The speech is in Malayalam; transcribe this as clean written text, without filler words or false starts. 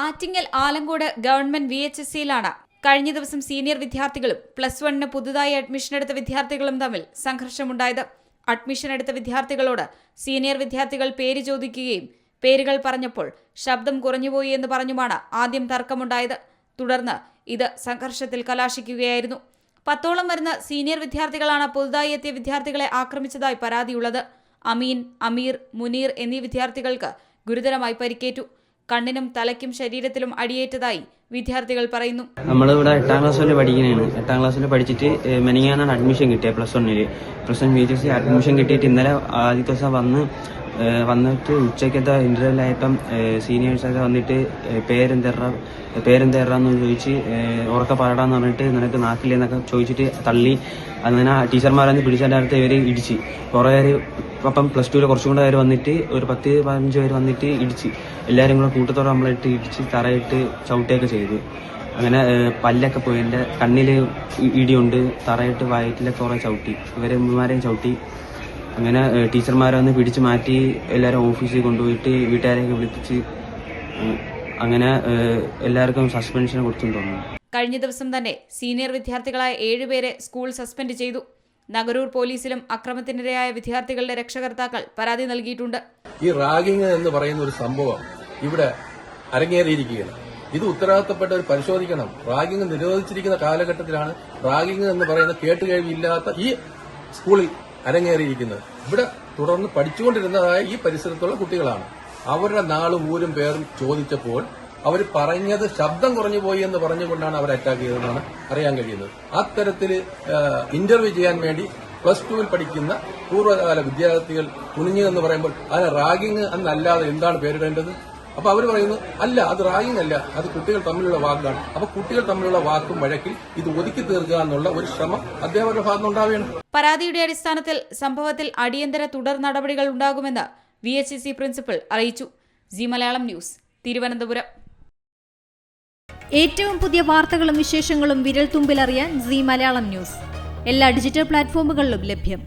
ആറ്റിങ്ങൽ ആലങ്കോട് ഗവൺമെന്റ് VHSCയിലാണ് കഴിഞ്ഞ ദിവസം സീനിയർ വിദ്യാർത്ഥികളും +1 പുതുതായി അഡ്മിഷൻ എടുത്ത വിദ്യാർത്ഥികളും തമ്മിൽ സംഘർഷമുണ്ടായത്. അഡ്മിഷൻ എടുത്ത വിദ്യാർത്ഥികളോട് സീനിയർ വിദ്യാർത്ഥികൾ പേര് ചോദിക്കുകയും പേരുകൾ പറഞ്ഞപ്പോൾ ശബ്ദം കുറഞ്ഞുപോയി എന്ന് പറഞ്ഞുമാണ് ആദ്യം തർക്കമുണ്ടായത്. തുടർന്ന് ഇത് സംഘർഷത്തിൽ കലാശിക്കുകയായിരുന്നു. 10ഓളം വരുന്ന സീനിയർ വിദ്യാർത്ഥികളാണ് പുതുതായി എത്തിയ വിദ്യാർത്ഥികളെ ആക്രമിച്ചതായി പരാതിയുള്ളത്. അമീൻ, അമീർ, മുനീർ എന്നീ വിദ്യാർത്ഥികൾക്ക് ഗുരുതരമായി പരിക്കേറ്റു. കണ്ണിനും തലയ്ക്കും ശരീരത്തിലും അടിയേറ്റതായി വിദ്യാർത്ഥികൾ പറയുന്നു. നമ്മളിവിടെ 8ാം ക്ലാസ്സിൽ പഠിക്കുന്നതാണ്. 8ാം ക്ലാസ്സിൽ പഠിച്ചിട്ട് മെനിങ്ങാനാണ് അഡ്മിഷൻ കിട്ടിയത്. +1 VHSC അഡ്മിഷൻ കിട്ടിയിട്ട് ഇന്നലെ ആദ്യ ദിവസം വന്നിട്ട് ഉച്ചയ്ക്കത്തെ ഇന്റർവ്യൂലായപ്പം സീനിയേഴ്സൊക്കെ വന്നിട്ട് പേരെന്തേറാന്ന് ചോദിച്ച് ഉറക്ക പാടാന്ന് പറഞ്ഞിട്ട് നിനക്ക് നാക്കില്ലെന്നൊക്കെ ചോദിച്ചിട്ട് തള്ളി. അങ്ങനെ ടീച്ചർമാരന്ന് പിടിച്ചതിൻ്റെ അടുത്ത് ഇവർ ഇടിച്ച് കുറേ പേര്. അപ്പം +2 കുറച്ചും കൂടെ പേര് വന്നിട്ട് ഒരു 10-15 പേര് വന്നിട്ട് ഇടിച്ച് എല്ലാവരും കൂടെ കൂട്ടത്തോടെ നമ്മളിട്ട് ഇടിച്ച് തറയിട്ട് ചവിട്ടുകയൊക്കെ ചെയ്തു. അങ്ങനെ പല്ലൊക്കെ പോയി. എൻ്റെ കണ്ണിൽ ഇടിയുണ്ട്. തറയിട്ട് വയറ്റിലൊക്കെ കുറേ ചവിട്ടി. ഇവരെമാരെയും ചവിട്ടി. അങ്ങനെ ടീച്ചർമാരെ വന്ന് പിടിച്ച് മാറ്റി എല്ലാവരും ഓഫീസിൽ കൊണ്ടുപോയിട്ട് വീട്ടുകാരെയൊക്കെ വിളിപ്പിച്ച് അങ്ങനെ എല്ലാവർക്കും സസ്പെൻഷൻ കൊടുത്തെന്ന് തോന്നുന്നു. കഴിഞ്ഞ ദിവസം തന്നെ സീനിയർ വിദ്യാർത്ഥികളായ 7 പേരെ സ്കൂൾ സസ്പെൻഡ് ചെയ്തു. നഗരൂർ പോലീസിലും അക്രമത്തിനിരയായ വിദ്യാർത്ഥികളുടെ രക്ഷകർത്താക്കൾ പരാതി നൽകിയിട്ടുണ്ട്. ഈ റാഗിംഗ് എന്ന് പറയുന്ന ഒരു സംഭവം ഇവിടെ അരങ്ങേറിയിരിക്കുകയാണ്. ഇത് ഉത്തരവാദിത്തപ്പെട്ടവർ പരിശോധിക്കണം. റാഗിംഗ് നിരോധിച്ചിരിക്കുന്ന കാലഘട്ടത്തിലാണ് റാഗിംഗ് എന്ന് പറയുന്ന കേട്ടുകേഴ്വിയില്ലാത്ത ഈ സ്കൂളിൽ അരങ്ങേറിയിരിക്കുന്നത്. ഇവിടെ തുടർന്ന് പഠിച്ചുകൊണ്ടിരുന്നതായ ഈ പരിസരത്തുള്ള കുട്ടികളാണ്. അവരുടെ നാളും ഊരും പേരും ചോദിച്ചപ്പോൾ അവർ പറഞ്ഞത് ശബ്ദം കുറഞ്ഞു പോയി എന്ന് പറഞ്ഞുകൊണ്ടാണ് അവർ അറ്റാക്ക് ചെയ്തതെന്നാണ് അറിയാൻ കഴിയുന്നത്. അത്തരത്തിൽ ഇന്റർവ്യൂ ചെയ്യാൻ വേണ്ടി +2 പഠിക്കുന്ന പൂർവ്വകാല വിദ്യാർത്ഥികൾ കുനിഞ്ഞു എന്ന് പറയുമ്പോൾ അതിന് റാഗിംഗ് എന്നല്ലാതെ എന്താണ് പേരിടേണ്ടത്? അപ്പൊ അവർ പറയുന്നു, അല്ല, അത് റാഗിംഗ് അല്ല, അത് കുട്ടികൾ തമ്മിലുള്ള വാക്കാണ്. അപ്പൊ കുട്ടികൾ തമ്മിലുള്ള വാക്കും വഴക്കിൽ ഇത് ഒതുക്കി തീർക്കുക എന്നുള്ള ഒരു ശ്രമം അധ്യാപകരുടെ ഭാഗത്ത് ഉണ്ടാവുകയാണ്. പരാതിയുടെ അടിസ്ഥാനത്തിൽ സംഭവത്തിൽ അടിയന്തര തുടർ നടപടികൾ ഉണ്ടാകുമെന്ന് VHSC പ്രിൻസിപ്പൽ അറിയിച്ചു. C Malayalam news, Thiruvananthapuram. ഏറ്റവും പുതിയ വാർത്തകളും വിശേഷങ്ങളും വിരൽത്തുമ്പിലറിയാൻ സി മലയാളം ന്യൂസ് എല്ലാ ഡിജിറ്റൽ പ്ലാറ്റ്ഫോമുകളിലും ലഭ്യം.